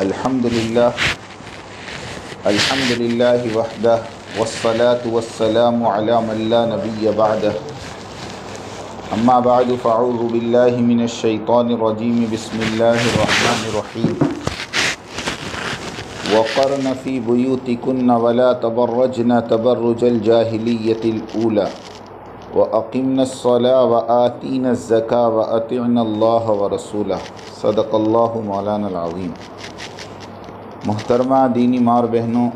अल्हम्दुलिल्लाह अल्हम्दुलिल्लाहि वहदह वस्सलातु वस्सलामु अला मन ला नबिय्य बअदह अम्मा बअदु फ़अऊज़ु बिल्लाहि मिनश शैतानिर रजीम बिस्मिल्लाहिर रहमानिर रहीम वक़र्न फ़ी बुयूतिकुन्न वला तबर्रजन तबर्रुजल जाहिलिय्यतिल ऊला व अक़िम्नस्सलाह व आतीनज़्ज़का व अतिअनल्लाह व रसूलह सदक़ल्लाहु मौलाना अज़ीम। मुहतरमा दीनी माँ और बहनों,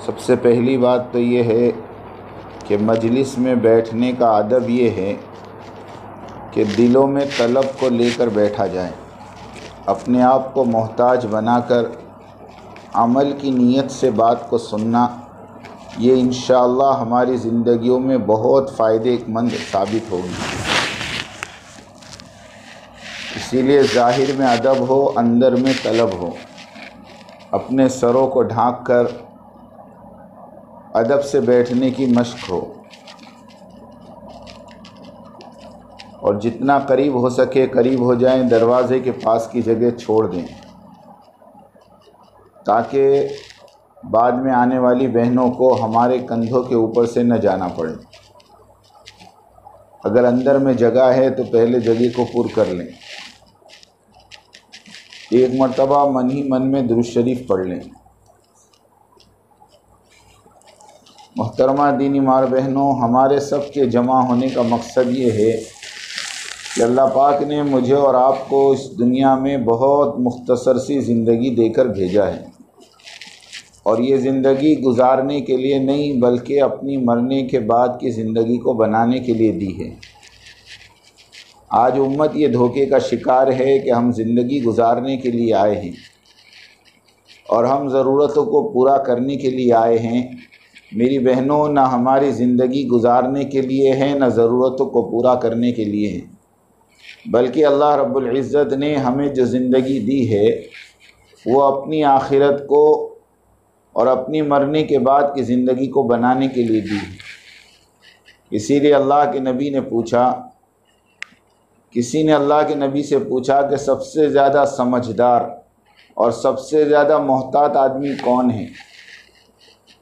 सबसे पहली बात तो ये है कि मजलिस में बैठने का अदब ये है कि दिलों में तलब को लेकर बैठा जाए। अपने आप को मोहताज बनाकर अमल की नीयत से बात को सुनना, ये इंशाअल्लाह हमारी ज़िंदगियों में बहुत फ़ायदेमंद साबित होगी। इसीलिए ज़ाहिर में अदब हो, अंदर में तलब हो। अपने सरों को ढाँक कर अदब से बैठने की मश्क हो और जितना करीब हो सके करीब हो जाएं, दरवाज़े के पास की जगह छोड़ दें ताकि बाद में आने वाली बहनों को हमारे कंधों के ऊपर से न जाना पड़े। अगर अंदर में जगह है तो पहले जगह को पूर कर लें। एक मर्तबा मन ही मन में दुरूद शरीफ पढ़ लें। मुहतरमा दीनी मार बहनों, हमारे सब के जमा होने का मकसद ये है कि अल्लाह पाक ने मुझे और आपको इस दुनिया में बहुत मुख्तसर सी ज़िंदगी देकर भेजा है और ये ज़िंदगी गुजारने के लिए नहीं बल्कि अपनी मरने के बाद की ज़िंदगी को बनाने के लिए दी है। आज उम्मत ये धोखे का शिकार है कि हम ज़िंदगी गुजारने के लिए आए हैं और हम ज़रूरतों को पूरा करने के लिए आए हैं। मेरी बहनों, ना हमारी ज़िंदगी गुजारने के लिए है ना ज़रूरतों को पूरा करने के लिए है, बल्कि अल्लाह रब्बुल इज़्ज़त ने हमें जो ज़िंदगी दी है वो अपनी आखिरत को और अपनी मरने के बाद की ज़िंदगी को बनाने के लिए दी है। इसीलिए अल्लाह के नबी ने पूछा, किसी ने अल्लाह के नबी से पूछा कि सबसे ज़्यादा समझदार और सबसे ज़्यादा मोहतात आदमी कौन है?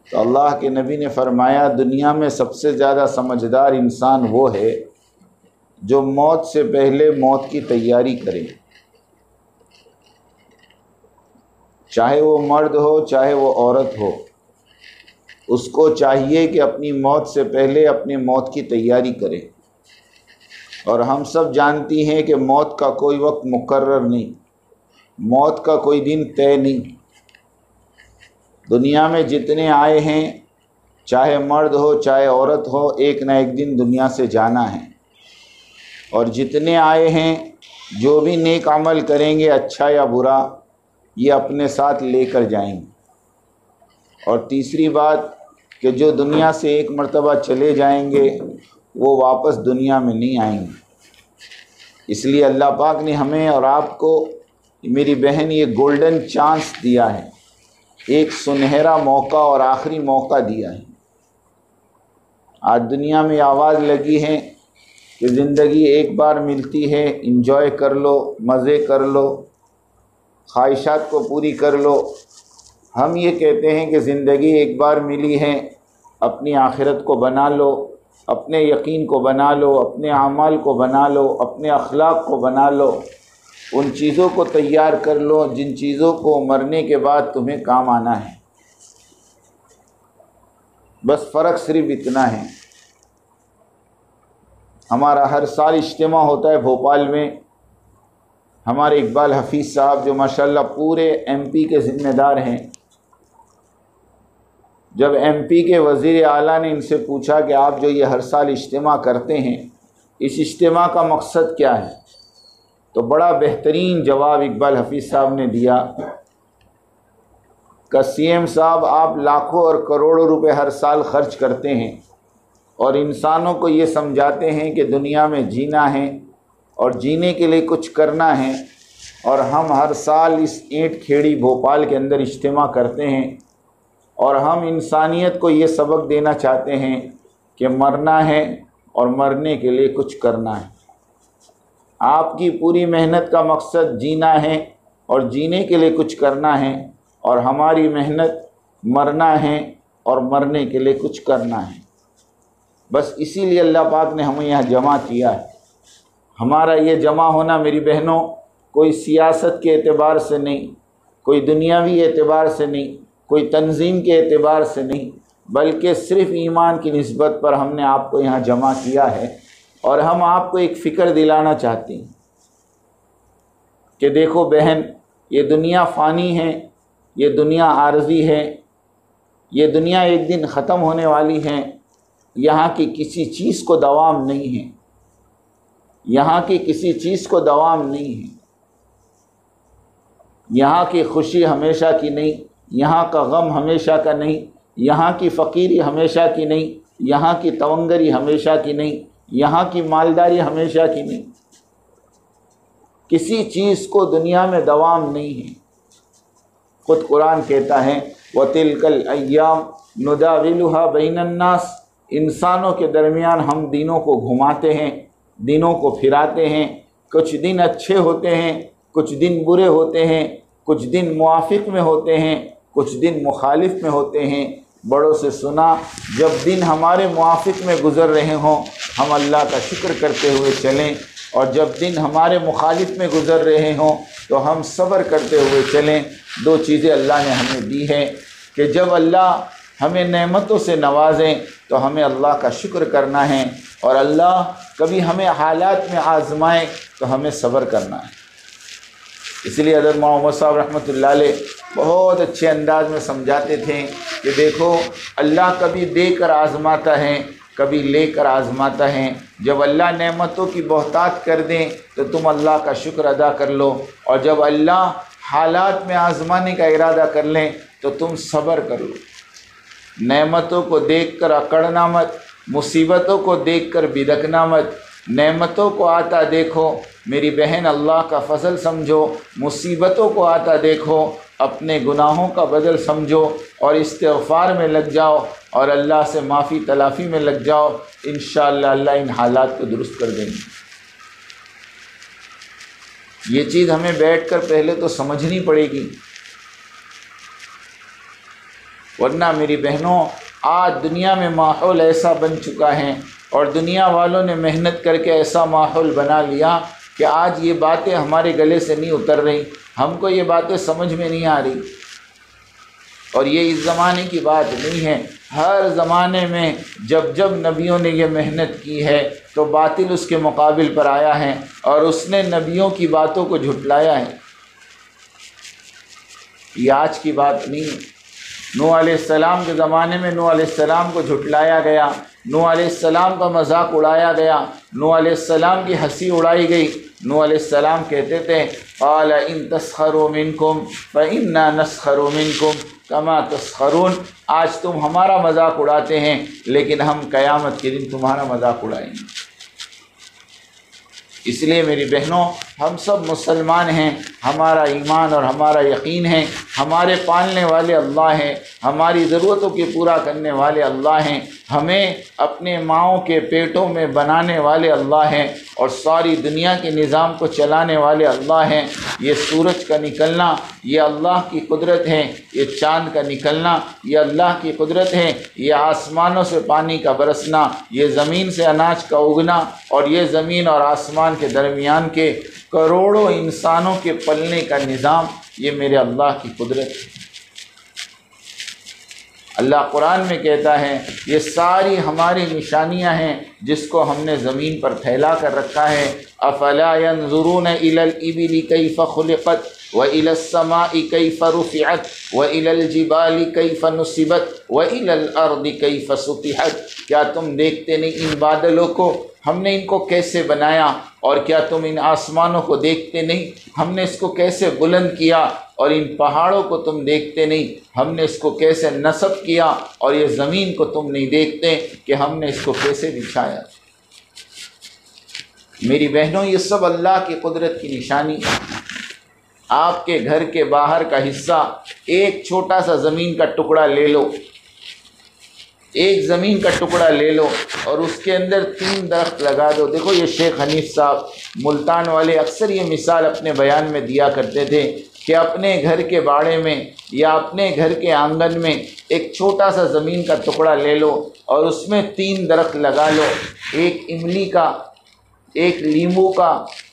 तो अल्लाह के नबी ने फरमाया, दुनिया में सबसे ज़्यादा समझदार इंसान वो है जो मौत से पहले मौत की तैयारी करे। चाहे वो मर्द हो चाहे वो औरत हो, उसको चाहिए कि अपनी मौत से पहले अपनी मौत की तैयारी करे। और हम सब जानती हैं कि मौत का कोई वक्त मुकर्रर नहीं, मौत का कोई दिन तय नहीं। दुनिया में जितने आए हैं, चाहे मर्द हो चाहे औरत हो, एक ना एक दिन दुनिया से जाना है। और जितने आए हैं, जो भी नेक अमल करेंगे, अच्छा या बुरा, ये अपने साथ लेकर जाएंगे। और तीसरी बात कि जो दुनिया से एक मर्तबा चले जाएंगे वो वापस दुनिया में नहीं आएंगे। इसलिए अल्लाह पाक ने हमें और आपको, मेरी बहन, ये गोल्डन चांस दिया है, एक सुनहरा मौका और आखिरी मौका दिया है। आज दुनिया में आवाज़ लगी है कि ज़िंदगी एक बार मिलती है, इंजॉय कर लो, मज़े कर लो, ख्वाहिशात को पूरी कर लो। हम ये कहते हैं कि ज़िंदगी एक बार मिली है, अपनी आखिरत को बना लो, अपने यकीन को बना लो, अपने आमाल को बना लो, अपने अखलाक को बना लो, उन चीज़ों को तैयार कर लो जिन चीज़ों को मरने के बाद तुम्हें काम आना है। बस फ़र्क सिर्फ इतना है, हमारा हर साल इज्तिमा होता है भोपाल में। हमारे इकबाल हफीज़ साहब जो माशाल्लाह पूरे एमपी के ज़िम्मेदार हैं, जब एमपी के वज़ीर आला ने इनसे पूछा कि आप जो ये हर साल इज्तिमा करते हैं, इस इज्तिमा का मकसद क्या है, तो बड़ा बेहतरीन जवाब इकबाल हफीज़ साहब ने दिया कि सीएम साहब, आप लाखों और करोड़ों रुपए हर साल खर्च करते हैं और इंसानों को ये समझाते हैं कि दुनिया में जीना है और जीने के लिए कुछ करना है, और हम हर साल इस ईंट खेड़ी भोपाल के अंदर इज्तिमा करते हैं और हम इंसानियत को ये सबक देना चाहते हैं कि मरना है और मरने के लिए कुछ करना है। आपकी पूरी मेहनत का मकसद जीना है और जीने के लिए कुछ करना है, और हमारी मेहनत मरना है और मरने के लिए कुछ करना है। बस इसीलिए अल्लाह पाक ने हमें यहाँ जमा किया है। हमारा ये जमा होना मेरी बहनों कोई सियासत के एतबार से नहीं, कोई दुनियावी एतबार से नहीं, कोई तंजीम के एतबार से नहीं, बल्कि सिर्फ़ ईमान की निस्बत पर हमने आपको यहाँ जमा किया है। और हम आपको एक फ़िक्र दिलाना चाहते हैं कि देखो बहन, ये दुनिया फ़ानी है, ये दुनिया आर्जी है, ये दुनिया एक दिन ख़त्म होने वाली है। यहाँ की किसी चीज़ को दवाम नहीं है, यहाँ की किसी चीज़ को दवाम नहीं है। यहाँ की खुशी हमेशा की नहीं, यहाँ का गम हमेशा का नहीं, यहाँ की फ़कीरी हमेशा की नहीं, यहाँ की तवंगरी हमेशा की नहीं, यहाँ की मालदारी हमेशा की नहीं। किसी चीज़ को दुनिया में दवाम नहीं है। ख़ुद कुरान कहता है वतिलकल अय्याम नुदाविलुहा बैनन्नास, इंसानों के दरमियान हम दिनों को घुमाते हैं, दिनों को फिराते हैं। कुछ दिन अच्छे होते हैं, कुछ दिन बुरे होते हैं, कुछ दिन मुआफ़िक में होते हैं, कुछ दिन मुखालिफ में होते हैं। बड़ों से सुना, जब दिन हमारे मुआफ़िक में गुज़र रहे हों हम अल्लाह का शुक्र करते हुए चलें, और जब दिन हमारे मुखालिफ में गुज़र रहे हों तो हम सब्र करते हुए चलें। दो चीज़ें अल्लाह ने हमें दी हैं कि जब अल्लाह हमें नेमतों से नवाजें तो हमें अल्लाह का शुक्र करना है, और अल्लाह कभी हमें हालात में आज़माए तो हमें सब्र करना है। इसलिए हज़रत मोहम्मद साहब रहमतुल्लाह अलैह बहुत अच्छे अंदाज में समझाते थे कि देखो, अल्लाह कभी देकर आज़माता है, कभी लेकर आज़माता है। जब अल्लाह नेमतों की बहुतात कर दें तो तुम अल्लाह का शुक्र अदा कर लो, और जब अल्लाह हालात में आज़माने का इरादा कर लें तो तुम सब्र कर लो। नेमतों को देखकर अकड़ना मत, मुसीबतों को देखकर बिदकना मत। नेमतों को आता देखो मेरी बहन अल्लाह का फ़ज़ल समझो, मुसीबतों को आता देखो अपने गुनाहों का बदल समझो, और इस्तिग़फ़ार में लग जाओ और अल्लाह से माफ़ी तलाफ़ी में लग जाओ। इंशाअल्लाह अल्लाह इन हालात को दुरुस्त कर देंगे। ये चीज़ हमें बैठकर पहले तो समझनी पड़ेगी, वरना मेरी बहनों आज दुनिया में माहौल ऐसा बन चुका है और दुनिया वालों ने मेहनत करके ऐसा माहौल बना लिया कि आज ये बातें हमारे गले से नहीं उतर रही, हमको ये बातें समझ में नहीं आ रही। और ये इस ज़माने की बात नहीं है, हर ज़माने में जब जब नबियों ने ये मेहनत की है तो बातिल उसके मुकाबिल पर आया है और उसने नबियों की बातों को झुटलाया है। ये आज की बात नहीं है। नूह अलैहिस्सलाम के ज़माने में नूह अलैहिस्सलाम को झुटलाया गया, नूह अलैहिस्सलाम का मजाक उड़ाया गया, नूह अलैहिस्सलाम की हंसी उड़ाई गई। नूह अलैहिस्सलाम कहते थे क़ाल इन तस्खरू मिनकुम फ़इन्ना नस्खरू मिनकुम कमा तस्खरून। आज तुम हमारा मजाक उड़ाते हैं लेकिन हम क़यामत के दिन तुम्हारा मजाक उड़ाएंगे। इसलिए मेरी बहनों, हम सब मुसलमान हैं, हमारा ईमान और हमारा यकीन है हमारे पालने वाले अल्लाह हैं, हमारी ज़रूरतों की पूरा करने वाले अल्लाह हैं, हमें अपने माँओं के पेटों में बनाने वाले अल्लाह हैं और सारी दुनिया के निज़ाम को चलाने वाले अल्लाह हैं। ये सूरज का निकलना ये अल्लाह की कुदरत है, ये चाँद का निकलना ये अल्लाह की कुदरत है, ये आसमानों से पानी का बरसना, ये ज़मीन से अनाज का उगना और ये ज़मीन और आसमान के दरमियान के करोड़ों इंसानों के पलने का निज़ाम ये मेरे अल्लाह की कुदरत है। अल्लाह कुरान में कहता है ये सारी हमारी निशानियां हैं जिसको हमने ज़मीन पर फैला कर रखा है। अफ़ला यंज़ुरून इलल इबिली कैफ़ खुलिक़त व इलस समाई कैफ़ रुफ़िअत व इलल जिबाली कैफ़ नुसिबत व इलल अर्दि कैफ़ सुतिहत। क्या तुम देखते नहीं इन बादलों को, हमने इनको कैसे बनाया, और क्या तुम इन आसमानों को देखते नहीं, हमने इसको कैसे बुलंद किया, और इन पहाड़ों को तुम देखते नहीं, हमने इसको कैसे नस्ब किया, और ये ज़मीन को तुम नहीं देखते कि हमने इसको कैसे बिछाया। मेरी बहनों, ये सब अल्लाह की कुदरत की निशानी है। आपके घर के बाहर का हिस्सा एक छोटा सा ज़मीन का टुकड़ा ले लो, एक ज़मीन का टुकड़ा ले लो और उसके अंदर 3 दरख्त लगा दो। देखो ये शेख हनीफ साहब मुल्तान वाले अक्सर ये मिसाल अपने बयान में दिया करते थे कि अपने घर के बाड़े में या अपने घर के आंगन में एक छोटा सा ज़मीन का टुकड़ा ले लो और उसमें 3 दरख्त लगा लो, एक इमली का, एक नींबू का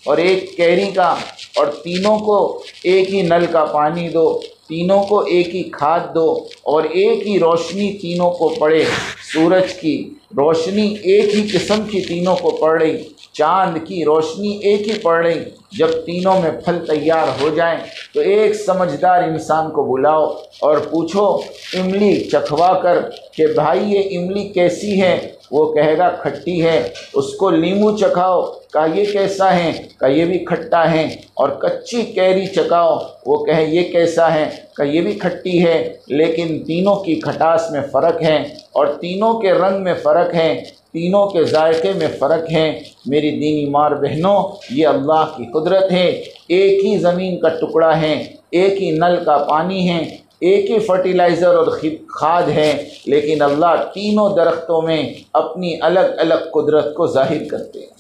और एक कैरी का, और तीनों को एक ही नल का पानी दो, तीनों को एक ही खाद दो और एक ही रोशनी तीनों को पड़े। सूरज की रोशनी एक ही किस्म की तीनों को पड़ रही, चाँद की रोशनी एक ही पड़ रही। जब तीनों में फल तैयार हो जाएं तो एक समझदार इंसान को बुलाओ और पूछो इमली चखवा कर कि भाई ये इमली कैसी है, वो कहेगा खट्टी है। उसको नींबू चखाओ, कहा ये कैसा है, कहा ये भी खट्टा है। और कच्ची कैरी चखाओ, वो कहे ये कैसा है, कहा ये भी खट्टी है। लेकिन तीनों की खटास में फ़र्क है और तीनों के रंग में फ़र्क है, तीनों के जायके में फ़र्क है। मेरी दीनी मार बहनों, ये अल्लाह की कुदरत है। एक ही ज़मीन का टुकड़ा है, एक ही नल का पानी है, एक ही फर्टिलाइज़र और खाद है, लेकिन अल्लाह तीनों दरख्तों में अपनी अलग अलग कुदरत को जाहिर करते हैं।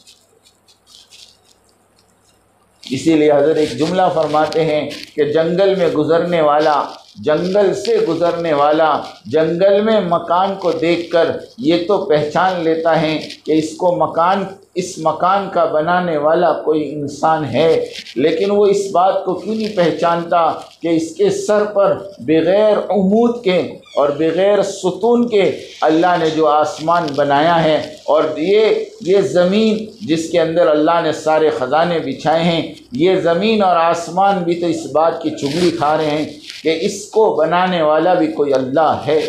इसीलिए हज़रत एक जुमला फरमाते हैं कि जंगल में गुज़रने वाला, जंगल से गुज़रने वाला जंगल में मकान को देखकर ये तो पहचान लेता है कि इस मकान का बनाने वाला कोई इंसान है, लेकिन वो इस बात को क्यों नहीं पहचानता कि इसके सर पर बग़ैर उमूद के और बग़ैर सुतून के अल्लाह ने जो आसमान बनाया है और ये ज़मीन जिसके अंदर अल्लाह ने सारे ख़जाने बिछाए हैं, ये ज़मीन और आसमान भी तो इस बात की चुगली खा रहे हैं कि इसको बनाने वाला भी कोई अल्लाह है,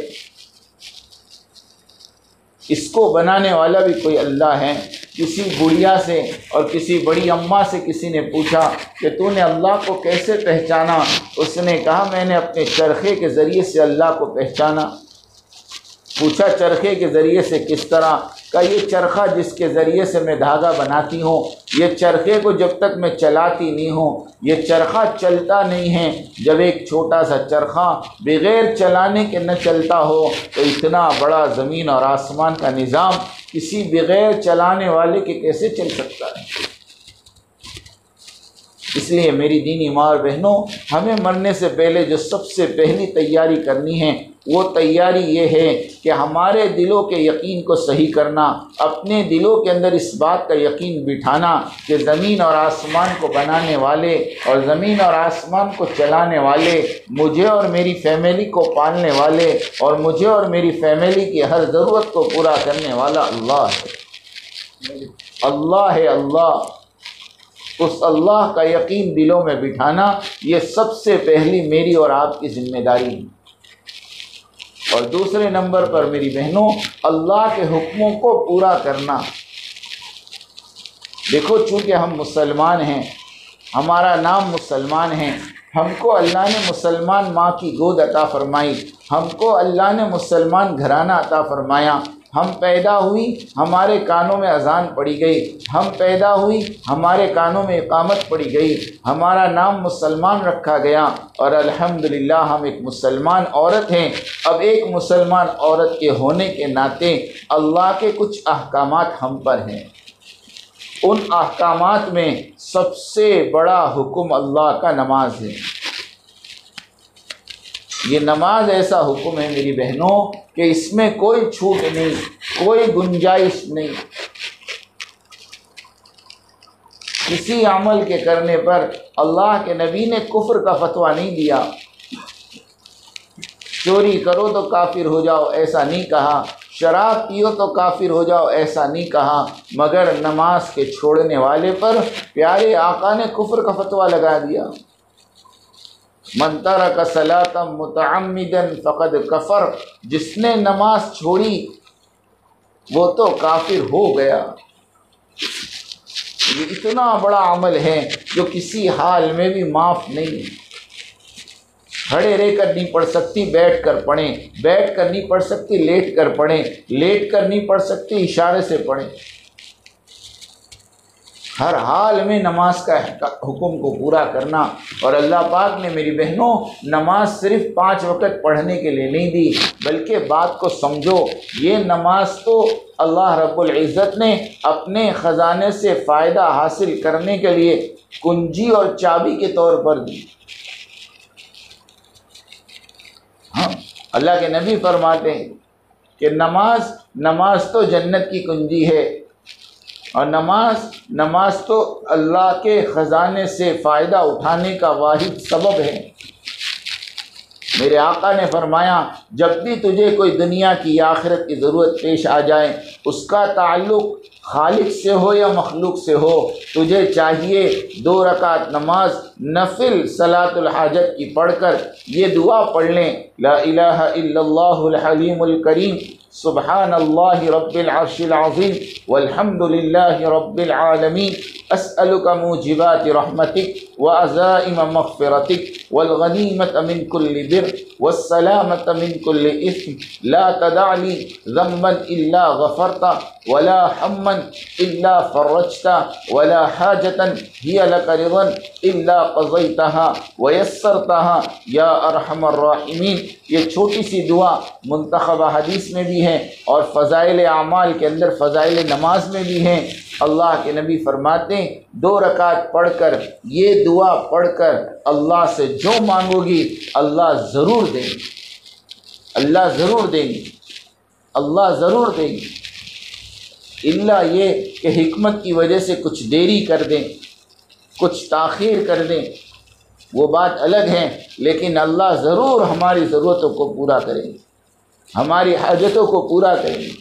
इसको बनाने वाला भी कोई अल्लाह है। किसी बुढ़िया से और किसी बड़ी अम्मा से किसी ने पूछा कि तूने अल्लाह को कैसे पहचाना? उसने कहा मैंने अपने चरखे के ज़रिए से अल्लाह को पहचाना। पूछा चरखे के ज़रिए से किस तरह? का ये चरखा जिसके ज़रिए से मैं धागा बनाती हूँ, ये चरखे को जब तक मैं चलाती नहीं हूँ ये चरखा चलता नहीं है। जब एक छोटा सा चरखा बग़ैर चलाने के न चलता हो तो इतना बड़ा ज़मीन और आसमान का निज़ाम किसी बग़ैर चलाने वाले के कैसे चल सकता है? इसलिए मेरी दीनी माँ बहनों, हमें मरने से पहले जो सबसे पहली तैयारी करनी है वो तैयारी ये है कि हमारे दिलों के यकीन को सही करना, अपने दिलों के अंदर इस बात का यकीन बिठाना कि ज़मीन और आसमान को बनाने वाले और ज़मीन और आसमान को चलाने वाले, मुझे और मेरी फैमिली को पालने वाले और मुझे और मेरी फैमिली की हर ज़रूरत को पूरा करने वाला अल्लाह है। अल्लाह है अल्लाह। उस अल्लाह का यकीन दिलों में बिठाना ये सबसे पहली मेरी और आपकी ज़िम्मेदारी है। और दूसरे नंबर पर मेरी बहनों, अल्लाह के हुक्मों को पूरा करना। देखो चूँकि हम मुसलमान हैं, हमारा नाम मुसलमान है, हमको अल्लाह ने मुसलमान माँ की गोद अता फरमाई, हमको अल्लाह ने मुसलमान घराना अता फरमाया। हम पैदा हुई, हमारे कानों में अजान पड़ी गई, हम पैदा हुई, हमारे कानों में इकामत पड़ी गई, हमारा नाम मुसलमान रखा गया और अल्हम्दुलिल्लाह हम एक मुसलमान औरत हैं। अब एक मुसलमान औरत के होने के नाते अल्लाह के कुछ अहकामात हम पर हैं। उन अहकामात में सबसे बड़ा हुक्म अल्लाह का नमाज है। ये नमाज ऐसा हुक्म है मेरी बहनों कि इसमें कोई छूट नहीं, कोई गुंजाइश नहीं। किसी अमल के करने पर अल्लाह के नबी ने कुफ्र का फतवा नहीं दिया। चोरी करो तो काफिर हो जाओ ऐसा नहीं कहा, शराब पियो तो काफिर हो जाओ ऐसा नहीं कहा, मगर नमाज के छोड़ने वाले पर प्यारे आका ने कुफ्र का फतवा लगा दिया। मन तरक सलातम मुतअम्मिदन फ़क़द कफ़र, जिसने नमाज छोड़ी वो तो काफिर हो गया। ये इतना बड़ा अमल है जो किसी हाल में भी माफ़ नहीं। खड़े रहकर नहीं पढ़ सकती, बैठ कर पढ़ें, बैठ कर नहीं पढ़ सकती, लेट कर पढ़ें, लेट कर नहीं पढ़ सकती, इशारे से पढ़ें। हर हाल में नमाज का हुक्म को पूरा करना। और अल्लाह पाक ने मेरी बहनों नमाज सिर्फ 5 वक़्त पढ़ने के लिए नहीं दी, बल्कि बात को समझो, ये नमाज तो अल्लाह रब्बुल इज़्ज़त ने अपने ख़जाने से फ़ायदा हासिल करने के लिए कुंजी और चाबी के तौर पर दी। अल्लाह के नबी फरमाते हैं कि नमाज तो जन्नत की कुंजी है, और नमाज तो अल्लाह के ख़जाने से फ़ायदा उठाने का वाहिद सबब है। मेरे आका ने फरमाया, जब भी तुझे कोई दुनिया की या आखिरत की ज़रूरत पेश आ जाए, उसका ताल्लुक़ खालिक से हो या मखलूक से हो, तुझे चाहिए 2 रकात नमाज नफिल सलातुल हाजत की पढ़कर ये दुआ पढ़ लें, ला इलाहा इल्लल्लाहुल हलीमुल करीम, सुब्हानल्लाहि रब्बिल अर्शिल अज़ीम, वल्हम्दुलिल्लाहि रब्बिल आलमीन, अस्अलुका मूजिबाति रहमतिक व अज़ाइम मग़फ़िरतिक वल गनीमत मिन कुल्लि बिर वस्सलामत मिन कुल्लि इस्म, ला तदअली ज़म्बन इल्ला गफ़रता वला हम्मन इल्ला फ़र्रजता वला हाजतन हिय लक रिज़न इल्ला क़ज़यतहा व यस्सरतहा या अरहमर राहिमीन। ये छोटी सी दुआ मुंतखबा हदीस में भी है और फ़ज़ाइल आमाल के अंदर फ़ज़ाइल नमाज में भी है। अल्लाह के नबी फरमाते हैं, 2 रकात पढ़कर ये दुआ पढ़कर अल्लाह से जो मांगोगी अल्लाह ज़रूर देंगे, अल्लाह ज़रूर देंगे, अल्लाह ज़रूर देंगे। इल्ला ये कि हिकमत की वजह से कुछ देरी कर दें, कुछ ताख़ीर कर दें, वो बात अलग है, लेकिन अल्लाह ज़रूर हमारी ज़रूरतों को पूरा करेंगे, हमारी हाजतों को पूरा करेंगे।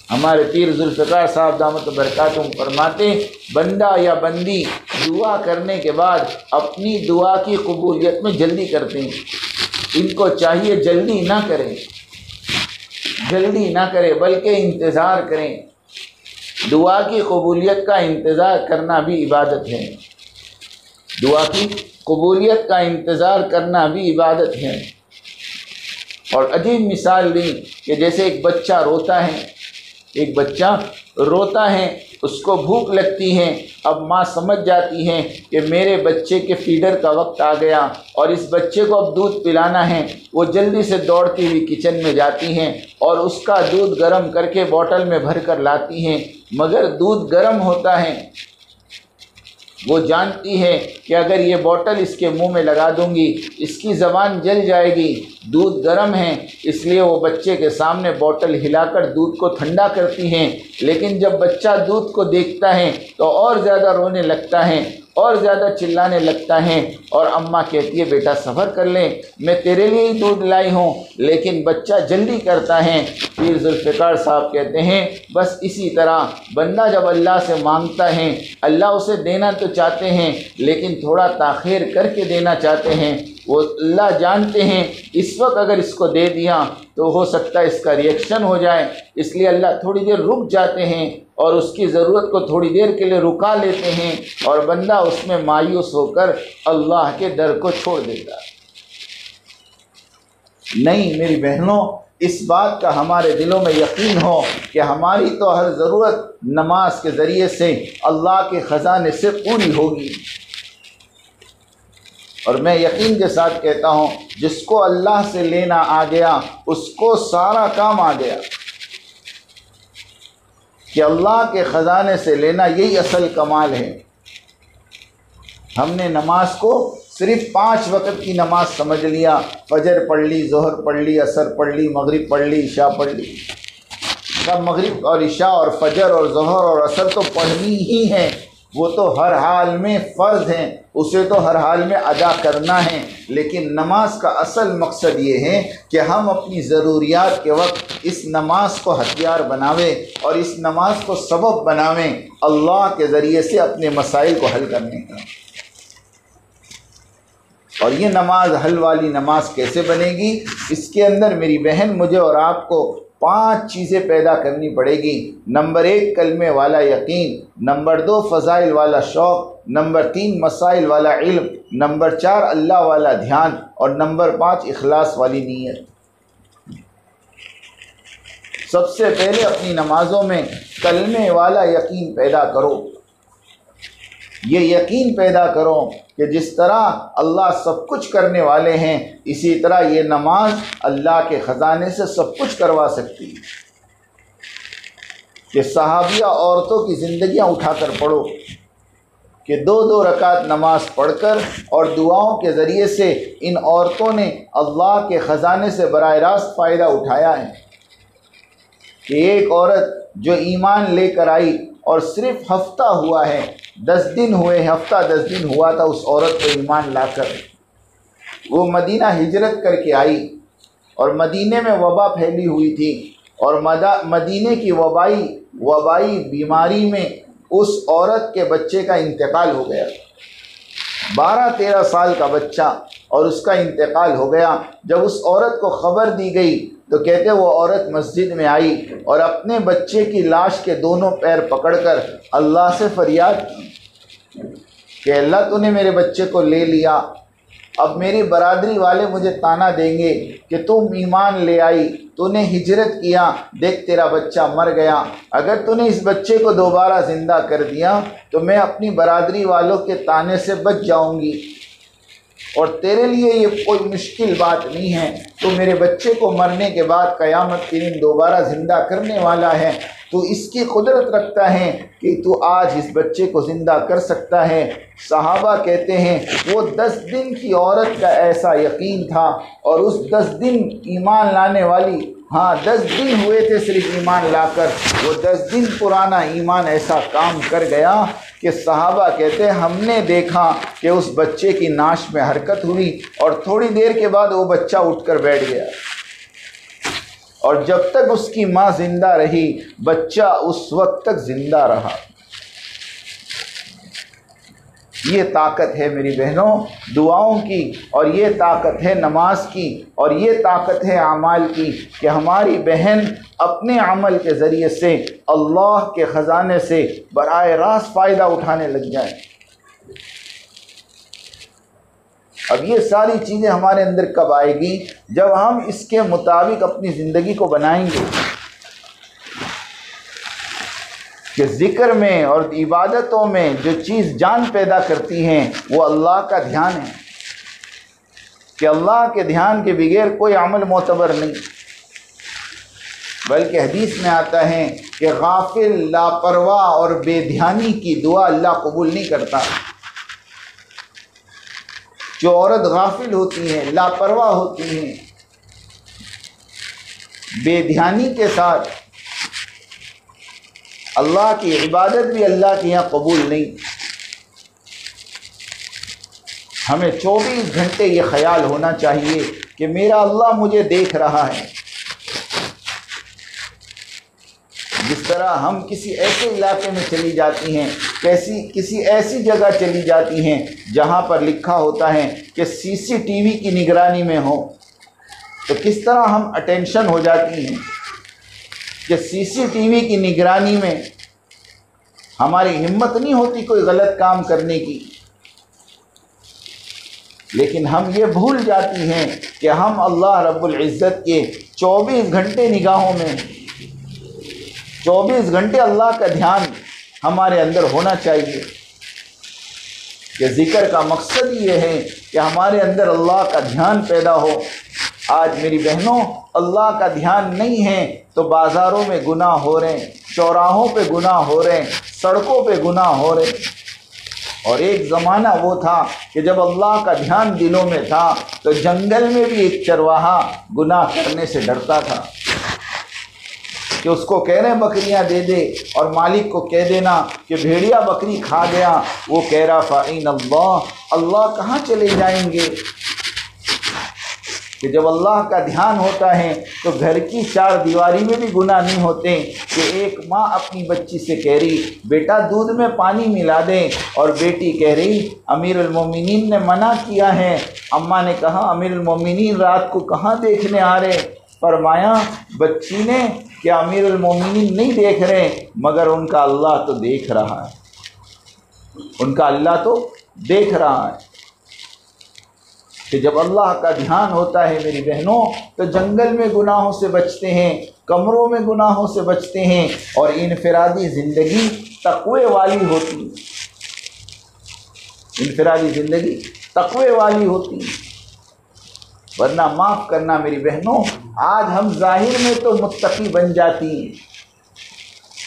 हमारे पीर ज़ुल्फ़िकार साहब दामत बरकातुहू फरमाते, बंदा या बंदी दुआ करने के बाद अपनी दुआ की कबूलियत में जल्दी करते हैं। इनको चाहिए जल्दी ना करें, जल्दी ना करें, बल्कि इंतज़ार करें। दुआ की कबूलियत का इंतज़ार करना भी इबादत है, दुआ की कबूलियत का इंतज़ार करना भी इबादत है। और अजीब मिसाल दी कि जैसे एक बच्चा रोता है, एक बच्चा रोता है, उसको भूख लगती है, अब माँ समझ जाती है कि मेरे बच्चे के फीडर का वक्त आ गया और इस बच्चे को अब दूध पिलाना है। वो जल्दी से दौड़ती हुई किचन में जाती हैं और उसका दूध गर्म करके बोतल में भर कर लाती हैं, मगर दूध गर्म होता है। वो जानती है कि अगर ये बोतल इसके मुंह में लगा दूंगी इसकी ज़बान जल जाएगी, दूध गर्म है, इसलिए वो बच्चे के सामने बोतल हिलाकर दूध को ठंडा करती हैं। लेकिन जब बच्चा दूध को देखता है तो और ज़्यादा रोने लगता है और ज़्यादा चिल्लाने लगता है और अम्मा कहती है, बेटा सफ़र कर ले, मैं तेरे लिए ही दूध लाई हूँ। लेकिन बच्चा जल्दी करता है। पीर ज़ुल्फ़िकार साहब कहते हैं, बस इसी तरह बंदा जब अल्लाह से मांगता है, अल्लाह उसे देना तो चाहते हैं लेकिन थोड़ा ताख़ीर करके देना चाहते हैं। वो अल्लाह जानते हैं इस वक्त अगर इसको दे दिया तो हो सकता है इसका रिएक्शन हो जाए, इसलिए अल्लाह थोड़ी देर रुक जाते हैं और उसकी ज़रूरत को थोड़ी देर के लिए रुका लेते हैं और बंदा उसमें मायूस होकर अल्लाह के दर को छोड़ देता है। नहीं मेरी बहनों, इस बात का हमारे दिलों में यकीन हो कि हमारी तो हर ज़रूरत नमाज के ज़रिए से अल्लाह के ख़जाने से पूरी होगी। और मैं यकीन के साथ कहता हूँ, जिसको अल्लाह से लेना आ गया उसको सारा काम आ गया। कि अल्लाह के ख़जाने से लेना यही असल कमाल है। हमने नमाज को सिर्फ 5 वक़्त की नमाज समझ लिया, फजर पढ़ ली, ज़ोहर पढ़ ली, असर पढ़ ली, मगरिब पढ़ ली, इशा पढ़ ली। सब मगरिब और इशा और फजर और ज़ोहर और असर तो पढ़नी ही है, वो तो हर हाल में फ़र्ज़ हैं, उसे तो हर हाल में अदा करना है। लेकिन नमाज का असल मकसद ये है कि हम अपनी ज़रूरियात के वक्त इस नमाज को हथियार बनावें और इस नमाज को सबब बनावें अल्लाह के ज़रिए से अपने मसाइल को हल करने का। और ये नमाज हल वाली नमाज कैसे बनेगी? इसके अंदर मेरी बहन मुझे और आपको 5 चीज़ें पैदा करनी पड़ेगी। नंबर 1 कलमे वाला यकीन, नंबर 2 फ़ज़ाइल वाला शौक़, नंबर 3 मसाइल वाला इल्म, नंबर 4 अल्लाह वाला ध्यान और नंबर 5 इखलास वाली नीयत। सबसे पहले अपनी नमाज़ों में कलमे वाला यकीन पैदा करो। ये यकीन पैदा करो कि जिस तरह अल्लाह सब कुछ करने वाले हैं, इसी तरह ये नमाज अल्लाह के ख़जाने से सब कुछ करवा सकती है। कि सहाबिया औरतों की ज़िंदगियाँ उठाकर पढ़ो, कि 2-2 रकात नमाज पढ़कर और दुआओं के ज़रिए से इन औरतों ने अल्लाह के ख़जाने से बराह रास्त फ़ायदा उठाया है। कि एक औरत जो ईमान लेकर आई और सिर्फ़ हफ्ता हुआ है, 10 दिन हुए, हफ्ता 10 दिन हुआ था उस औरत को ईमान लाकर, वो मदीना हिजरत करके आई और मदीने में वबा फैली हुई थी और मदीने की वबाई बीमारी में उस औरत के बच्चे का इंतकाल हो गया। 12-13 साल का बच्चा और उसका इंतकाल हो गया। जब उस औरत को ख़बर दी गई तो कहते वो औरत मस्जिद में आई और अपने बच्चे की लाश के दोनों पैर पकड़कर अल्लाह से फरियाद की कि अल्लाह तूने मेरे बच्चे को ले लिया, अब मेरी बरादरी वाले मुझे ताना देंगे कि तुम ईमान ले आई, तूने हिजरत किया, देख तेरा बच्चा मर गया, अगर तूने इस बच्चे को दोबारा ज़िंदा कर दिया तो मैं अपनी बरादरी वालों के ताने से बच जाऊंगी और तेरे लिए ये कोई मुश्किल बात नहीं है, तो मेरे बच्चे को मरने के बाद क़यामत के दिन दोबारा ज़िंदा करने वाला है, तो इसकी कुदरत रखता है कि तू आज इस बच्चे को ज़िंदा कर सकता है। सहाबा कहते हैं वो 10 दिन की औरत का ऐसा यकीन था और उस 10 दिन ईमान लाने वाली, हाँ 10 दिन हुए थे सिर्फ ईमान लाकर, वो 10 दिन पुराना ईमान ऐसा काम कर गया कि सहाबा कहते हैं हमने देखा कि उस बच्चे की नाश में हरकत हुई और थोड़ी देर के बाद वो बच्चा उठकर बैठ गया और जब तक उसकी माँ ज़िंदा रही बच्चा उस वक्त तक ज़िंदा रहा। ये ताकत है मेरी बहनों दुआओं की, और ये ताकत है नमाज की, और ये ताकत है अमाल की कि हमारी बहन अपने अमल के ज़रिए से अल्लाह के ख़जाने से बराह रास्त फ़ायदा उठाने लग जाए। अब ये सारी चीज़ें हमारे अंदर कब आएगी? जब हम इसके मुताबिक अपनी ज़िंदगी को बनाएंगे कि ज़िक्र में और इबादतों में जो चीज़ जान पैदा करती हैं वो अल्लाह का ध्यान है कि अल्लाह के ध्यान के बगैर कोई अमल मोतबर नहीं। बल्कि हदीस में आता है कि गाफिल, लापरवाह और बेध्यानी की दुआ अल्लाह कबूल नहीं करता। जो औरत गाफिल होती हैं, लापरवाह होती हैं, बेध्यानी के साथ अल्लाह की इबादत भी अल्लाह के यहाँ कबूल नहीं। हमें 24 घंटे ये ख्याल होना चाहिए कि मेरा अल्लाह मुझे देख रहा है। जिस तरह हम किसी ऐसे इलाके में चली जाती हैं, किसी ऐसी जगह चली जाती हैं जहाँ पर लिखा होता है कि सीसीटीवी की निगरानी में हो, तो किस तरह हम अटेंशन हो जाती हैं कि सीसीटीवी की निगरानी में हमारी हिम्मत नहीं होती कोई गलत काम करने की। लेकिन हम ये भूल जाती हैं कि हम अल्लाह रब्बुल इज़्ज़त के 24 घंटे निगाहों में, 24 घंटे अल्लाह का ध्यान हमारे अंदर होना चाहिए। कि ज़िक्र का मकसद ये है कि हमारे अंदर अल्लाह का ध्यान पैदा हो। आज मेरी बहनों अल्लाह का ध्यान नहीं है तो बाज़ारों में गुनाह हो रहे हैं, चौराहों पे गुनाह हो रहे हैं, सड़कों पे गुनाह हो रहे हैं। और एक ज़माना वो था कि जब अल्लाह का ध्यान दिलों में था तो जंगल में भी एक चरवाहा गुनाह करने से डरता था कि उसको कह रहे बकरियां दे दे और मालिक को कह देना कि भेड़िया बकरी खा गया, वो कह रहा फ़ाइन अल्लाह, अल्लाह कहाँ चले जाएंगे। कि जब अल्लाह का ध्यान होता है तो घर की 4 दीवारी में भी गुनाह नहीं होते। कि एक माँ अपनी बच्ची से कह रही बेटा दूध में पानी मिला दें, और बेटी कह रही अमीरुल मोमिनीन ने मना किया है। अम्मा ने कहा अमीरुल मोमिनीन रात को कहाँ देखने आ रहे? फरमाया बच्ची ने कि अमीरुल मोमिनीन नहीं देख रहे, मगर उनका अल्लाह तो देख रहा है, उनका अल्लाह तो देख रहा है। कि जब अल्लाह का ध्यान होता है मेरी बहनों तो जंगल में गुनाहों से बचते हैं, कमरों में गुनाहों से बचते हैं, और इनफरादी ज़िंदगी तक़वे वाली होती है। इनफरादी ज़िंदगी तक़वे वाली होती है। वरना माफ़ करना मेरी बहनों, आज हम ज़ाहिर में तो मुत्तकी बन जाती हैं,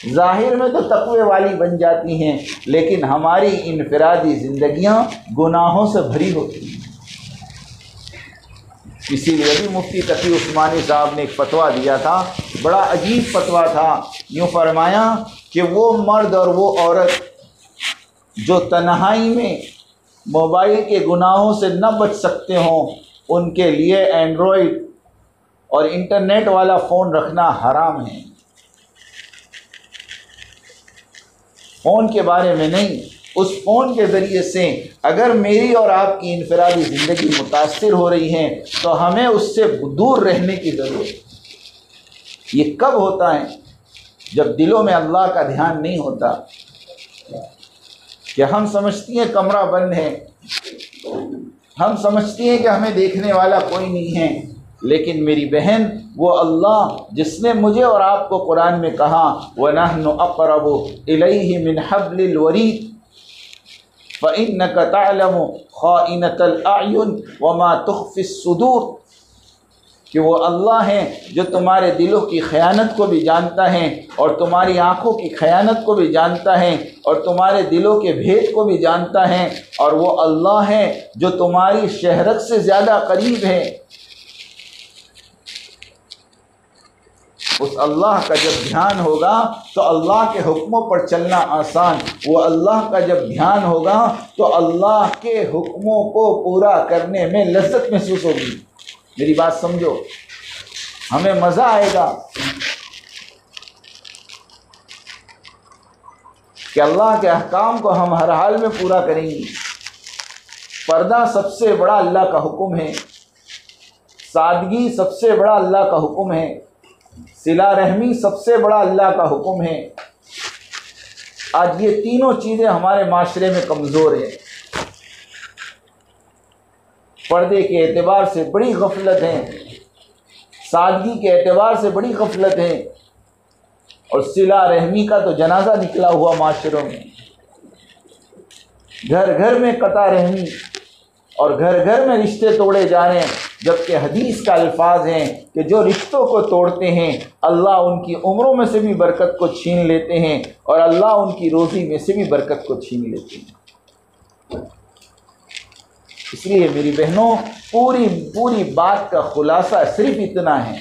ज़ाहिर में तो तक़वे वाली बन जाती हैं, लेकिन हमारी इनफरादी ज़िंदगियाँ गुनाहों से भरी होती हैं। इसीलिए भी मुफ्ती तकी उस्मानी साहब ने एक फतवा दिया था, बड़ा अजीब फतवा था। यूँ फरमाया कि वो मर्द और वो औरत जो तन्हाई में मोबाइल के गुनाहों से न बच सकते हों, उनके लिए एंड्रॉयड और इंटरनेट वाला फ़ोन रखना हराम है। फ़ोन के बारे में नहीं, उस फ़ोन के ज़रिए से अगर मेरी और आपकी इनफरादी ज़िंदगी मुतासिर हो रही है तो हमें उससे दूर रहने की ज़रूरत है। ये कब होता है? जब दिलों में अल्लाह का ध्यान नहीं होता, कि हम समझती हैं कमरा बंद है, हम समझती हैं कि हमें देखने वाला कोई नहीं है, लेकिन मेरी बहन, वो अल्लाह जिसने मुझे और आपको कुरान में कहा वनहनु अक़रबु इलैहि मिन हब्लिल वरीद फ़इन्नका तअलमु ख़ाइनतल अयुन वमा तुख़फ़िस सुदूर, कि वो अल्लाह है जो तुम्हारे दिलों की ख़यानत को भी जानता है और तुम्हारी आँखों की ख़यानत को भी जानता है और तुम्हारे दिलों के भेद को भी जानता है, और वो अल्लाह है जो तुम्हारी शहरत से ज़्यादा करीब है। उस अल्लाह का जब ध्यान होगा तो अल्लाह के हुक्मों पर चलना आसान, वो अल्लाह का जब ध्यान होगा तो अल्लाह के हुक्मों को पूरा करने में लज्जत महसूस होगी। मेरी बात समझो, हमें मज़ा आएगा कि अल्लाह के अहकाम को हम हर हाल में पूरा करेंगे। पर्दा सबसे बड़ा अल्लाह का हुक्म है, सादगी सबसे बड़ा अल्लाह का हुक्म है, सिला रहमी सबसे बड़ा अल्लाह का हुक्म है। आज ये तीनों चीज़ें हमारे माशरे में कमज़ोर हैं। पर्दे के एतबार से बड़ी गफलत है, सादगी के एतबार से बड़ी गफलत है, और सिला रहमी का तो जनाजा निकला हुआ माशरों में। घर घर में कता रहमी और घर घर में रिश्ते तोड़े जा रहे हैं, जबकि हदीस का अल्फाज हैं कि जो रिश्तों को तोड़ते हैं अल्लाह उनकी उम्रों में से भी बरकत को छीन लेते हैं और अल्लाह उनकी रोज़ी में से भी बरकत को छीन लेते हैं। इसलिए मेरी बहनों, पूरी बात का खुलासा सिर्फ इतना है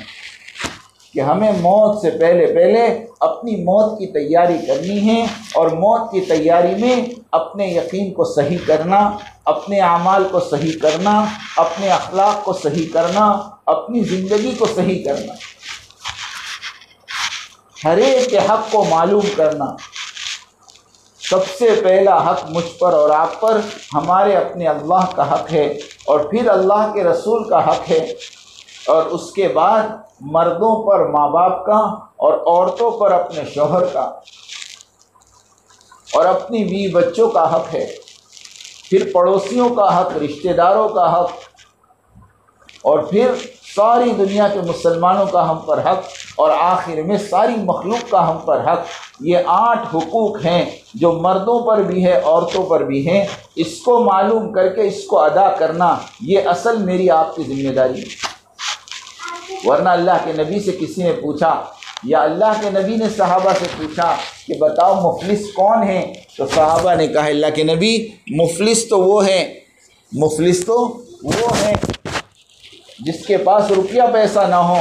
कि हमें मौत से पहले अपनी मौत की तैयारी करनी है, और मौत की तैयारी में अपने यकीन को सही करना, अपने आमाल को सही करना, अपने अखलाक को सही करना, अपनी ज़िंदगी को सही करना, हर एक के हक़ को मालूम करना। सबसे पहला हक़ मुझ पर और आप पर हमारे अपने अल्लाह का हक़ है, और फिर अल्लाह के रसूल का हक़ है, और उसके बाद मर्दों पर माँ बाप का और औरतों पर अपने शौहर का और अपनी बीवी बच्चों का हक़ है, फिर पड़ोसियों का हक़, रिश्तेदारों का हक़, और फिर सारी दुनिया के मुसलमानों का हम पर हक़, और आखिर में सारी मखलूक का हम पर हक़। ये 8 हुकूक हैं जो मर्दों पर भी है, औरतों पर भी हैं। इसको मालूम करके इसको अदा करना, ये असल मेरी आपकी ज़िम्मेदारी है। वरना अल्लाह के नबी से किसी ने पूछा, या अल्लाह के नबी ने सहाबा से पूछा कि बताओ मुफलिस कौन है, तो सहाबा ने कहा अल्लाह के नबी, मुफलिस तो वो है जिसके पास रुपया पैसा ना हो।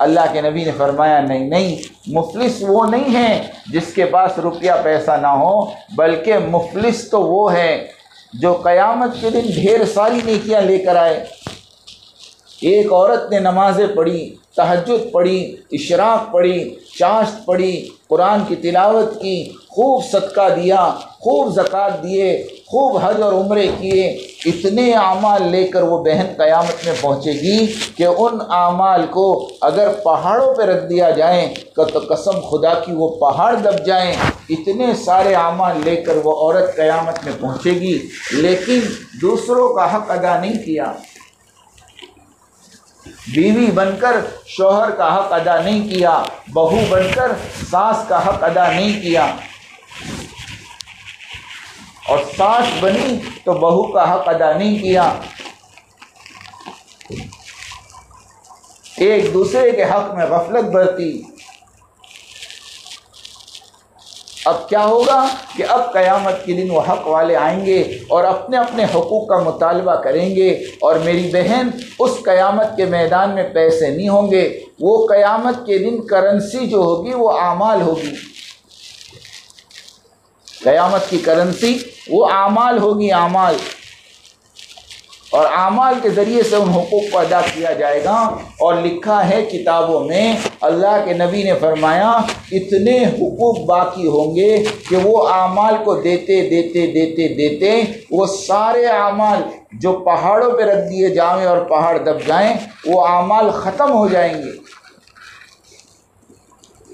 अल्लाह के नबी ने फरमाया नहीं, मुफलिस वो नहीं है जिसके पास रुपया पैसा ना हो, बल्कि मुफलिस तो वो है जो क़यामत के दिन ढेर सारी नेकियां लेकर आए। एक औरत ने नमाज़ें पढ़ी, तहज्जुद पढ़ी, इशराक पढ़ी, चाश्त पढ़ी, कुरान की तिलावत की, खूब सदका दिया, खूब ज़कात दिए, खूब हज और उम्रे किए, इतने आमाल लेकर वो बहन क़यामत में पहुँचेगी कि उन आमाल को अगर पहाड़ों पर रख दिया जाए तो कसम खुदा की वो पहाड़ दब जाएं। इतने सारे आमाल लेकर वो औरत क़यामत में पहुँचेगी, लेकिन दूसरों का हक़ अदा नहीं किया, बीवी बनकर शौहर का हक़ अदा नहीं किया, बहू बनकर सास का हक़ अदा नहीं किया, और सास बनी तो बहू का हक़ अदा नहीं किया। एक दूसरे के हक़ में गफलत बरती, अब क्या होगा कि अब क़यामत के दिन वो हक़ वाले आएंगे और अपने अपने हुकूक का मुतालबा करेंगे। और मेरी बहन, उस क़यामत के मैदान में पैसे नहीं होंगे, वो क़यामत के दिन करेंसी जो होगी वो आमाल होगी। क़यामत की करेंसी वो आमाल होगी, आमाल। और आमाल के ज़रिए से उन हुकूक को अदा किया जाएगा। और लिखा है किताबों में, अल्लाह के नबी ने फरमाया इतने हुकूक बाकी होंगे कि वो आमाल को देते देते देते देते वो सारे आमाल जो पहाड़ों पे रख दिए जाएं और पहाड़ दब जाएं, वो आमाल ख़त्म हो जाएंगे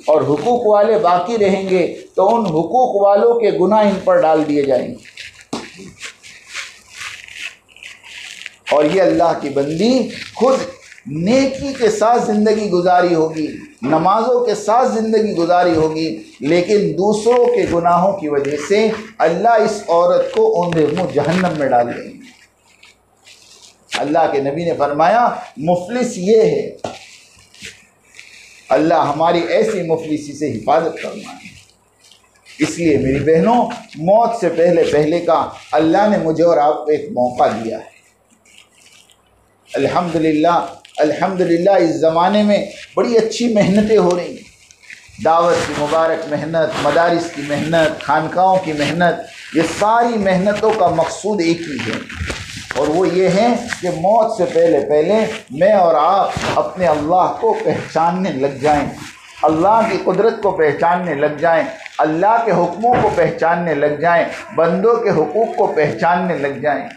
और हुकूक वाले बाकी रहेंगे। तो उन हुकूक वालों के गुनाह इन पर डाल दिए जाएंगे। और ये अल्लाह की बंदी खुद नेकी के साथ ज़िंदगी गुजारी होगी, नमाज़ों के साथ ज़िंदगी गुजारी होगी, लेकिन दूसरों के गुनाहों की वजह से अल्लाह इस औरत को औंधे मुँह जहन्नम में डाल देंगे। अल्लाह के नबी ने फरमाया मुफलिस ये है। अल्लाह हमारी ऐसी मुफलिसी से हिफाजत फरमाए। इसलिए मेरी बहनों, मौत से पहले पहले का अल्लाह ने मुझे और आपको एक मौका दिया है। अल्हम्दुलिल्लाह, अल्हम्दुलिल्लाह इस ज़माने में बड़ी अच्छी मेहनतें हो रही हैं। दावत की मुबारक मेहनत, मदारिस की मेहनत, खानकाहों की मेहनत, ये सारी मेहनतों का मकसूद एक ही है, और वो ये है कि मौत से पहले पहले मैं और आप अपने अल्लाह को पहचानने लग जाएं, अल्लाह की कुदरत को पहचानने लग जाएं, अल्लाह के हुक्मों को पहचानने लग जाएं, बंदों के हुकूक को पहचानने लग जाएं।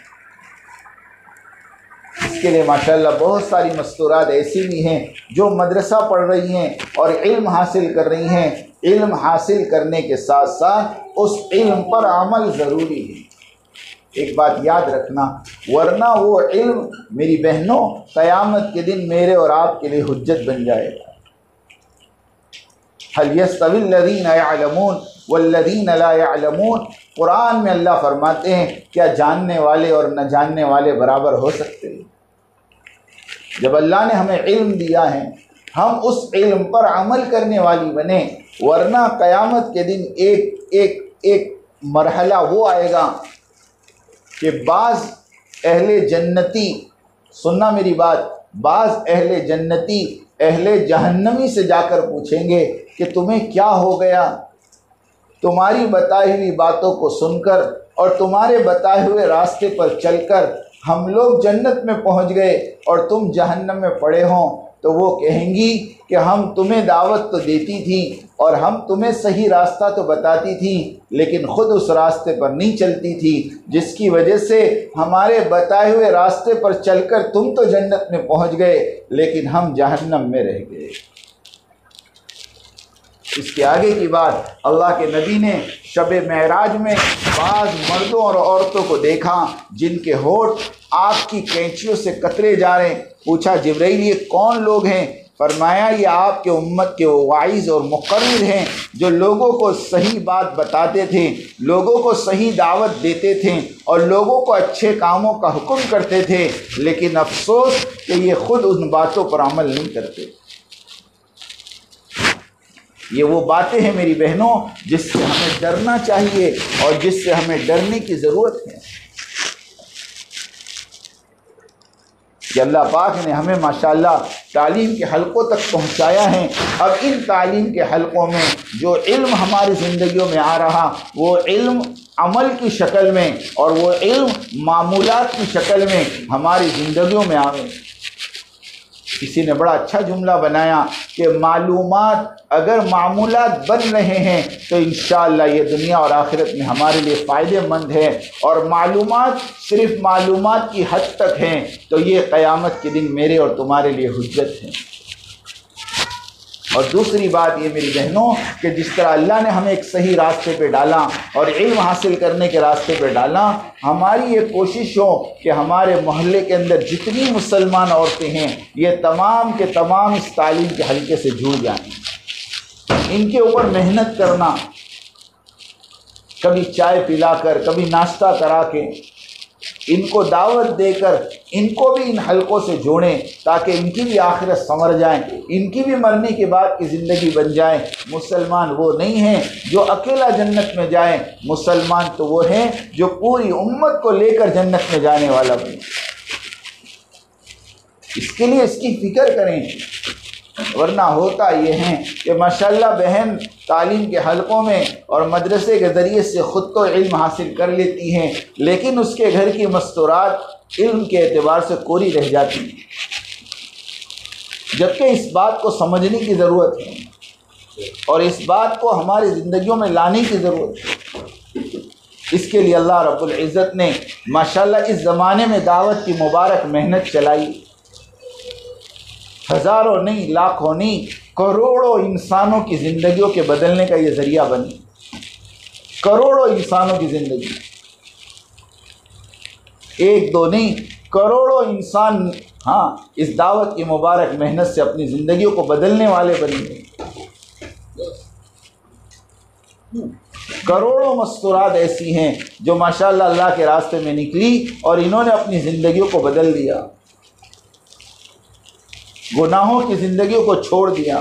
इसके लिए माशाअल्लाह बहुत सारी मस्तूरात ऐसी भी हैं जो मदरसा पढ़ रही हैं और इल्म हासिल कर रही हैं। इल्म हासिल करने के साथ साथ उस इल्म पर अमल ज़रूरी है। एक बात याद रखना, वरना वो इल्म मेरी बहनों क़यामत के दिन मेरे और आपके लिए हुज्जत बन जाएगा। हल यस्तविल लज़ीना यअलमून वल्लज़ीना ला यअलमून। कुरान में अल्लाह फरमाते हैं क्या जानने वाले और न जानने वाले बराबर हो सकते हैं? जब अल्लाह ने हमें इल्म दिया है, हम उस इल्म पर अमल करने वाली बने, वरना क़यामत के दिन एक मरहला वो आएगा कि बाज़ अहले जन्नती, सुनना मेरी बात, बाज़ अहले जन्नती अहले जहन्नमी से जाकर पूछेंगे कि तुम्हें क्या हो गया? तुम्हारी बताई हुई बातों को सुनकर और तुम्हारे बताए हुए रास्ते पर चलकर हम लोग जन्नत में पहुंच गए और तुम जहन्नम में पड़े हों, तो वो कहेंगी कि हम तुम्हें दावत तो देती थी और हम तुम्हें सही रास्ता तो बताती थी, लेकिन ख़ुद उस रास्ते पर नहीं चलती थी, जिसकी वजह से हमारे बताए हुए रास्ते पर चलकर तुम तो जन्नत में पहुंच गए, लेकिन हम जहन्नम में रह गए। इसके आगे की बात, अल्लाह के नबी ने शब मेराज में बाज़ मर्दों और औरतों को देखा जिनके होठ आग की कैंचियों से कतरे जा रहे। पूछा जिब्राइल ये कौन लोग हैं? फरमाया ये आपके उम्मत के वाइज़ और मुक़र्रिर हैं जो लोगों को सही बात बताते थे, लोगों को सही दावत देते थे और लोगों को अच्छे कामों का हुक्म करते थे, लेकिन अफसोस कि ये ख़ुद उन बातों पर अमल नहीं करते। ये वो बातें हैं मेरी बहनों जिससे हमें डरना चाहिए और जिससे हमें डरने की ज़रूरत है कि अल्लाह पाक ने हमें माशाअल्लाह तालीम के हलकों तक पहुँचाया है। अब इन तालीम के हलकों में जो इल्म हमारी ज़िंदगियों में आ रहा, वो इल्म अमल की शक्ल में और वो इल्म मामूलात की शक्ल में हमारी ज़िंदगियों में आवे। किसी ने बड़ा अच्छा जुमला बनाया कि मालूमात अगर मामूलात बन रहे हैं तो इंशाअल्लाह ये दुनिया और आखिरत में हमारे लिए फ़ायदेमंद है, और मालूमात सिर्फ मालूमात की हद तक हैं तो ये क़यामत के दिन मेरे और तुम्हारे लिए हुज्जत है। और दूसरी बात ये मेरी बहनों कि जिस तरह अल्लाह ने हमें एक सही रास्ते पे डाला और इल्म हासिल करने के रास्ते पे डाला, हमारी ये कोशिश हो कि हमारे मोहल्ले के अंदर जितनी मुसलमान औरतें हैं ये तमाम के तमाम इस तालीम के हल्के से जुड़ जाएं। इनके ऊपर मेहनत करना, कभी चाय पिलाकर, कभी नाश्ता करा के, इनको दावत देकर इनको भी इन हलकों से जोड़ें ताकि इनकी भी आखिरत संवर जाए, इनकी भी मरने के बाद की ज़िंदगी बन जाए। मुसलमान वो नहीं हैं जो अकेला जन्नत में जाए, मुसलमान तो वो हैं जो पूरी उम्मत को लेकर जन्नत में जाने वाला बने। इसके लिए इसकी फ़िक्र करें, वरना होता ये है कि माशाल्लाह बहन तालीम के हलकों में और मदरसे के ज़रिए से ख़ुद तो इल्म हासिल कर लेती हैं, लेकिन उसके घर की मस्तूरात इल्म के एतबार से कोरी रह जाती हैं। जबकि इस बात को समझने की ज़रूरत है और इस बात को हमारी ज़िंदगियों में लाने की ज़रूरत है। इसके लिए अल्लाह रब्बुल इज़्ज़त ने माशाल्लाह इस ज़माने में दावत की मुबारक मेहनत चलाई। हज़ारों नहीं, लाखों नहीं, करोड़ों इंसानों की ज़िंदगियों के बदलने का ये ज़रिया बनी। करोड़ों इंसानों की ज़िंदगी, एक दो नहीं, करोड़ों इंसान हाँ इस दावत की मुबारक मेहनत से अपनी ज़िंदगियों को बदलने वाले बने। करोड़ों मस्तूरात ऐसी हैं जो माशाल्लाह अल्लाह के रास्ते में निकली और इन्होंने अपनी ज़िंदगियों को बदल दिया, गुनाहों की ज़िंदगियों को छोड़ दिया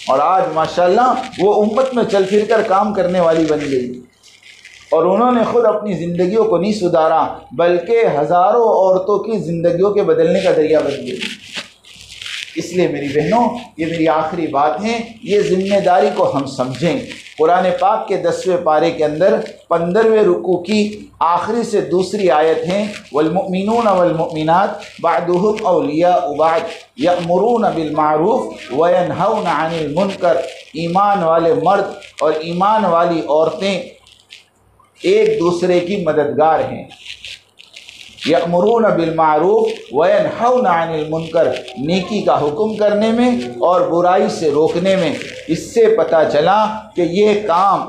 और आज माशाल्लाह वो उम्मत में चल फिर कर काम करने वाली बन गई। और उन्होंने ख़ुद अपनी ज़िंदगियों को नहीं सुधारा बल्कि हज़ारों औरतों की ज़िंदगियों के बदलने का ज़रिया बन गई। इसलिए मेरी बहनों, ये मेरी आखिरी बात है, ये ज़िम्मेदारी को हम समझें। कुरान पाक के 10वें पारे के अंदर 15वें रुकू की आखिरी से दूसरी आयत है, वल्मुमिनून वल्मुमिनात बअदुहुम औलियाउ बअद यअमुरून बिल मारूफ व यनहौना अनिल मुनकर। ईमान वाले मर्द और ईमान वाली औरतें एक दूसरे की मददगार हैं। यअमुरून बिल मारूफ व यनहौना अनिल मुनकर, नेकी का हुक्म करने में और बुराई से रोकने में। इससे पता चला कि ये काम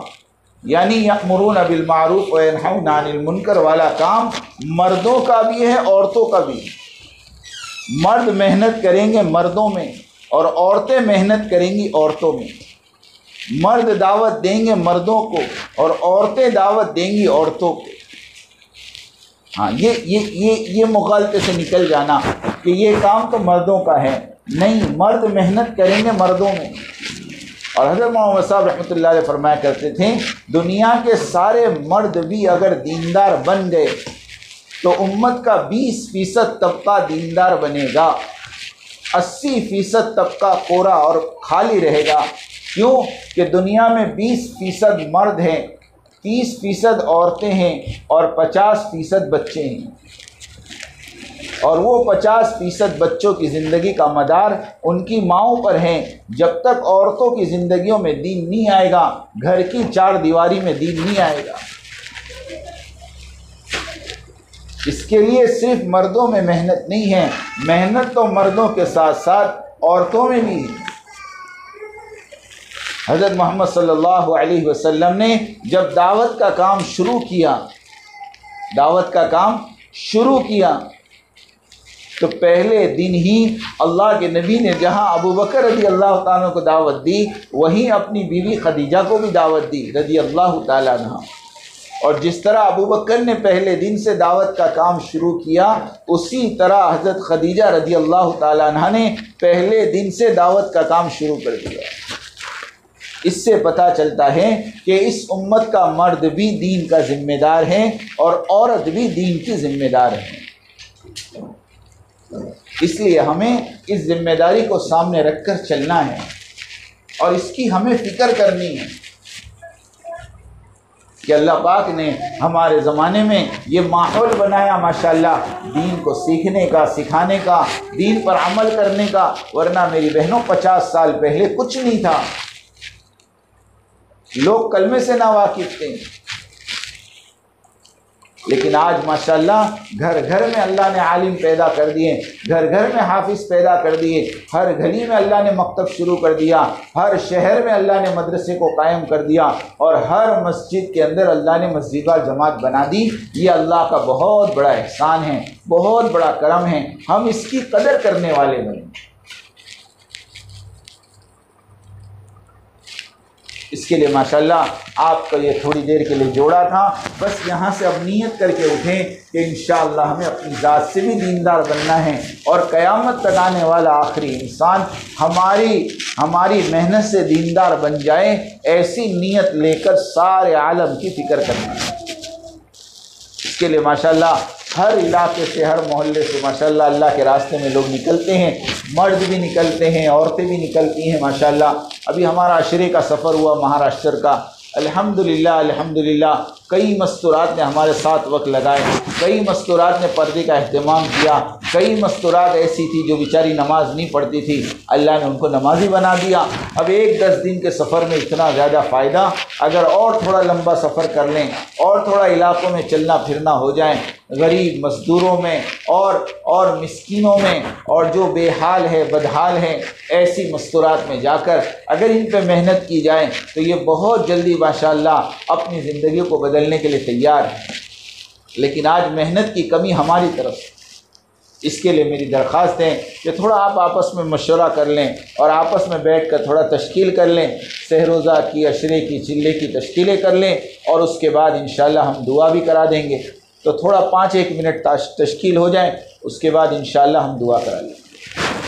यानी यअमुरून बिल मारूफ व यनहौना अनिल मुनकर वाला काम मर्दों का भी है, औरतों का भी। मर्द मेहनत करेंगे मर्दों में और औरतें मेहनत करेंगी औरतों में। मर्द दावत देंगे मर्दों को और औरतें दावत देंगी औरतों को। हाँ, ये मुगालते से निकल जाना कि ये काम तो मर्दों का है, नहीं, मर्द मेहनत करेंगे मर्दों में। और हज़रत मोहम्मद साहब रहमतुल्लाह अलैह फरमाया करते थे, दुनिया के सारे मर्द भी अगर दीनदार बन गए तो उम्मत का 20% तबका दीनदार बनेगा, 80% तबका कोरा और खाली रहेगा। क्यों कि दुनिया में 20% मर्द हैं, 30% औरतें हैं और 50% बच्चे हैं। और वो 50% बच्चों की ज़िंदगी का मदार उनकी माओं पर है। जब तक औरतों की ज़िंदगियों में दीन नहीं आएगा, घर की 4 दीवारी में दीन नहीं आएगा। इसके लिए सिर्फ मर्दों में मेहनत नहीं है, मेहनत तो मर्दों के साथ साथ औरतों में भी है। हज़रत मोहम्मद सल्लल्लाहु अलैहि वसल्लम ने जब दावत का काम शुरू किया तो पहले दिन ही अल्लाह के नबी ने जहाँ अबू बकर रज़ी अल्लाह ताला को दावत दी, वहीं अपनी बीवी खदीजा को भी दावत दी रज़ी अल्लाह ताला अन्हा। और जिस तरह अबू बकर ने पहले दिन से दावत का काम शुरू किया, उसी तरह हज़रत खदीजा रज़ी अल्लाह ताला अन्हा ने पहले दिन से दावत का काम शुरू कर दिया। इससे पता चलता है कि इस उम्मत का मर्द भी दीन का ज़िम्मेदार है और औरत भी दीन की ज़िम्मेदार है। इसलिए हमें इस ज़िम्मेदारी को सामने रखकर चलना है और इसकी हमें फ़िक्र करनी है कि अल्लाह पाक ने हमारे ज़माने में ये माहौल बनाया माशाल्लाह दीन को सीखने का, सिखाने का, दीन पर अमल करने का। वरना मेरी बहनों 50 साल पहले कुछ नहीं था, लोग कलमे से ना वाकिफ थे। लेकिन आज माशाल्लाह घर घर में अल्लाह ने आलिम पैदा कर दिए, घर घर में हाफिज़ पैदा कर दिए, हर गली में अल्लाह ने मकतब शुरू कर दिया, हर शहर में अल्लाह ने मदरसे को कायम कर दिया और हर मस्जिद के अंदर अल्लाह ने मस्जिद व जमात बना दी। ये अल्लाह का बहुत बड़ा एहसान है, बहुत बड़ा करम है। हम इसकी कदर करने वाले बने। इसके लिए माशाल्लाह आपको ये थोड़ी देर के लिए जोड़ा था। बस यहाँ से अब नीयत करके उठें कि इंशाअल्लाह हमें अपनी ज़ात से भी दीनदार बनना है और क़यामत तक आने वाला आखिरी इंसान हमारी मेहनत से दीनदार बन जाए, ऐसी नीयत लेकर सारे आलम की फ़िक्र करना है। इसके लिए माशाल्लाह हर इलाके से, हर मोहल्ले से माशाल्लाह अल्लाह के रास्ते में लोग निकलते हैं, मर्द भी निकलते हैं, औरतें भी निकलती हैं माशाल्लाह। अभी हमारा अशरे का सफ़र हुआ महाराष्ट्र का, अल्हम्दुलिल्लाह अल्हम्दुलिल्लाह। कई मस्तूरात ने हमारे साथ वक्त लगाए, कई मस्तूरात ने पर्दे का अहतमाम किया, कई मस्तूरात ऐसी थी जो बेचारी नमाज नहीं पढ़ती थी, अल्लाह ने उनको नमाजी बना दिया। अब 1-10 दिन के सफ़र में इतना ज़्यादा फ़ायदा, अगर और थोड़ा लंबा सफ़र कर लें और थोड़ा इलाक़ों में चलना फिरना हो जाए, गरीब मज़दूरों में और मिस्कीनों में और जो बेहाल है बदहाल हैं, ऐसी मस्तूरात में जाकर अगर इन पे मेहनत की जाए तो ये बहुत जल्दी माशाअल्लाह अपनी ज़िंदगी को बदलने के लिए तैयार है। लेकिन आज मेहनत की कमी हमारी तरफ से। इसके लिए मेरी दरख्वास्त है कि थोड़ा आप आपस में मशवरा कर लें और आपस में बैठ कर थोड़ा तश्कील कर लें, सहरोज़ा की, अशरे की, चिल्ले की तश्कीलें कर लें और उसके बाद इंशाअल्लाह हम दुआ भी करा देंगे। तो थोड़ा 5-1 मिनट तश्कील हो जाए, उसके बाद इंशाअल्लाह हम दुआ करा लेंगे।